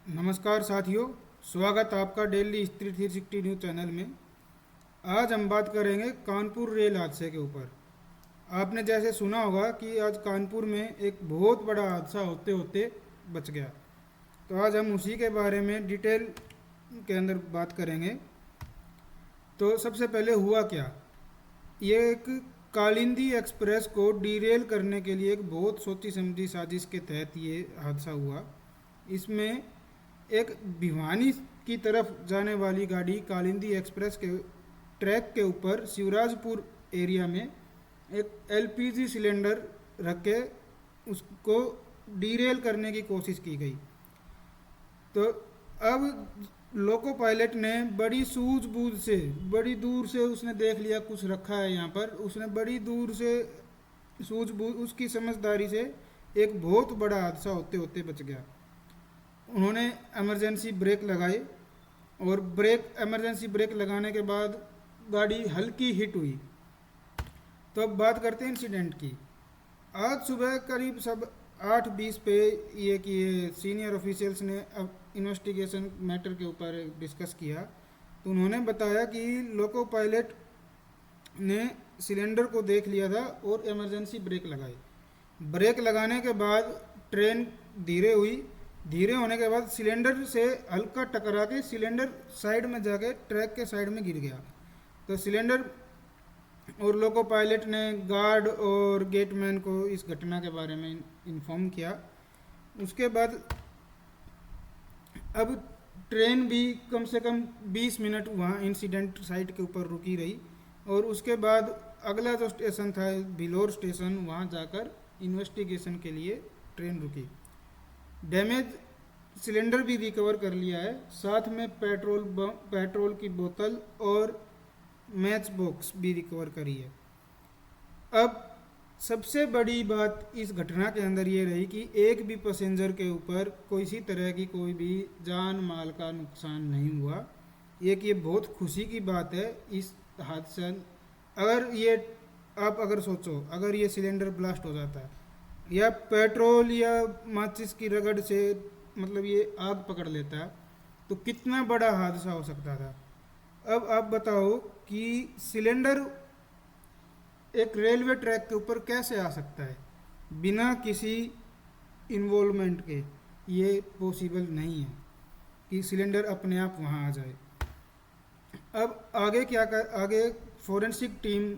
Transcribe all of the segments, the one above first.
नमस्कार साथियों, स्वागत आपका डेली हिस्ट्री 360 न्यूज़ चैनल में। आज हम बात करेंगे कानपुर रेल हादसे के ऊपर। आपने जैसे सुना होगा कि आज कानपुर में एक बहुत बड़ा हादसा होते होते बच गया। तो आज हम उसी के बारे में डिटेल के अंदर बात करेंगे। तो सबसे पहले हुआ क्या, ये एक कालिंदी एक्सप्रेस को डीरेल करने के लिए एक बहुत सोची समझी साजिश के तहत ये हादसा हुआ। इसमें एक भिवानी की तरफ जाने वाली गाड़ी कालिंदी एक्सप्रेस के ट्रैक के ऊपर शिवराजपुर एरिया में एक एलपीजी सिलेंडर रख के उसको डीरेल करने की कोशिश की गई। तो अब लोको पायलट ने बड़ी सूझबूझ से, बड़ी दूर से उसने देख लिया कुछ रखा है यहाँ पर, उसने बड़ी दूर से सूझबूझ उसकी समझदारी से एक बहुत बड़ा हादसा होते होते बच गया। उन्होंने इमरजेंसी ब्रेक लगाए और इमरजेंसी ब्रेक लगाने के बाद गाड़ी हल्की हिट हुई। तो अब बात करते हैं इंसिडेंट की। आज सुबह करीब सब 8:20 पे ये कि सीनियर ऑफिशियल्स ने अब इन्वेस्टिगेशन मैटर के ऊपर डिस्कस किया। तो उन्होंने बताया कि लोको पायलट ने सिलेंडर को देख लिया था और इमरजेंसी ब्रेक लगाई। ब्रेक लगाने के बाद ट्रेन धीरे हुई। धीरे होने के बाद सिलेंडर से हल्का टकरा के सिलेंडर साइड में जाके ट्रैक के साइड में गिर गया। तो सिलेंडर और लोको पायलट ने गार्ड और गेटमैन को इस घटना के बारे में इन्फॉर्म किया। उसके बाद अब ट्रेन भी कम से कम 20 मिनट वहाँ इंसिडेंट साइट के ऊपर रुकी रही और उसके बाद अगला जो स्टेशन था बिलोर स्टेशन, वहाँ जाकर इन्वेस्टिगेशन के लिए ट्रेन रुकी। डैमेज सिलेंडर भी रिकवर कर लिया है, साथ में पेट्रोल की बोतल और मैच बॉक्स भी रिकवर करी है। अब सबसे बड़ी बात इस घटना के अंदर ये रही कि एक भी पैसेंजर के ऊपर किसी तरह की कोई भी जान माल का नुकसान नहीं हुआ। एक ये बहुत खुशी की बात है। इस हादसा अगर ये आप अगर सोचो, अगर ये सिलेंडर ब्लास्ट हो जाता है या पेट्रोल या माचिस की रगड़ से मतलब ये आग पकड़ लेता है तो कितना बड़ा हादसा हो सकता था। अब आप बताओ कि सिलेंडर एक रेलवे ट्रैक के ऊपर कैसे आ सकता है बिना किसी इन्वॉल्वमेंट के। ये पॉसिबल नहीं है कि सिलेंडर अपने आप वहाँ आ जाए। अब आगे क्या कर, आगे फोरेंसिक टीम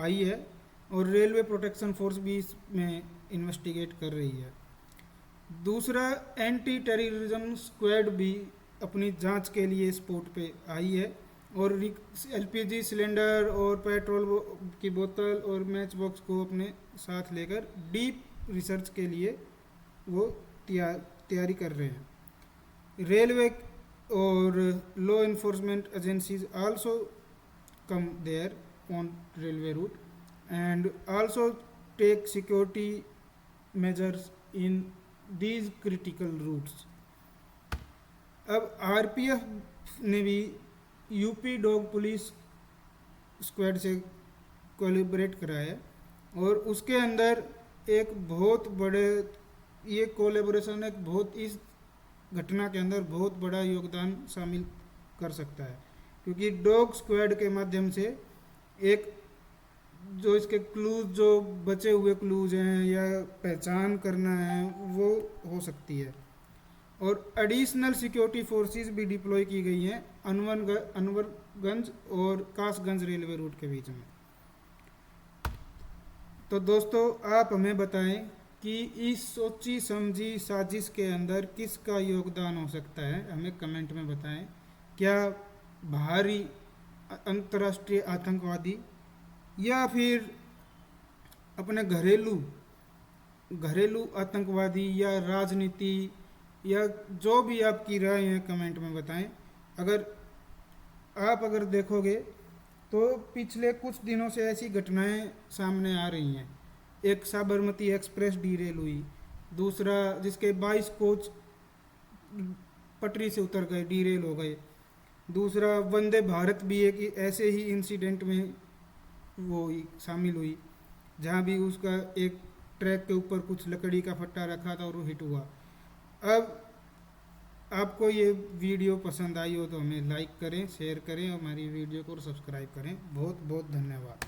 आई है और रेलवे प्रोटेक्शन फोर्स भी इसमें इन्वेस्टिगेट कर रही है। दूसरा, एंटी टेररिज्म स्क्वाड भी अपनी जांच के लिए स्पॉट पे आई है और एलपीजी सिलेंडर और पेट्रोल की बोतल और मैच बॉक्स को अपने साथ लेकर डीप रिसर्च के लिए वो तैयारी कर रहे हैं। रेलवे और law enforcement agencies also come there on railway route and also take security measures in these critical routes. अब आरपीएफ ने भी यूपी डॉग पुलिस स्क्वाड से कोलिब्रेट कराया और उसके अंदर एक बहुत बड़े ये कोलेबोरेशन एक बहुत इस घटना के अंदर बहुत बड़ा योगदान शामिल कर सकता है, क्योंकि डॉग स्क्वाड के माध्यम से एक जो इसके क्लूज जो बचे हुए क्लूज हैं या पहचान करना है वो हो सकती है। और एडिशनल सिक्योरिटी फोर्सेस भी डिप्लॉय की गई हैं अनवरगंज और कासगंज रेलवे रूट के बीच में। तो दोस्तों, आप हमें बताएं कि इस सोची समझी साजिश के अंदर किसका योगदान हो सकता है, हमें कमेंट में बताएं। क्या बाहरी अंतर्राष्ट्रीय आतंकवादी या फिर अपने घरेलू आतंकवादी या राजनीति या जो भी आपकी राय है कमेंट में बताएं। अगर देखोगे तो पिछले कुछ दिनों से ऐसी घटनाएं सामने आ रही हैं। एक साबरमती एक्सप्रेस डीरेल हुई, दूसरा जिसके 22 कोच पटरी से उतर गए, डीरेल हो गए। दूसरा, वंदे भारत भी एक ऐसे ही इंसिडेंट में वो शामिल हुई जहाँ भी उसका एक ट्रैक के ऊपर कुछ लकड़ी का फट्टा रखा था और वो हिट हुआ। अब आपको ये वीडियो पसंद आई हो तो हमें लाइक करें, शेयर करें और हमारी वीडियो को सब्सक्राइब करें। बहुत बहुत धन्यवाद।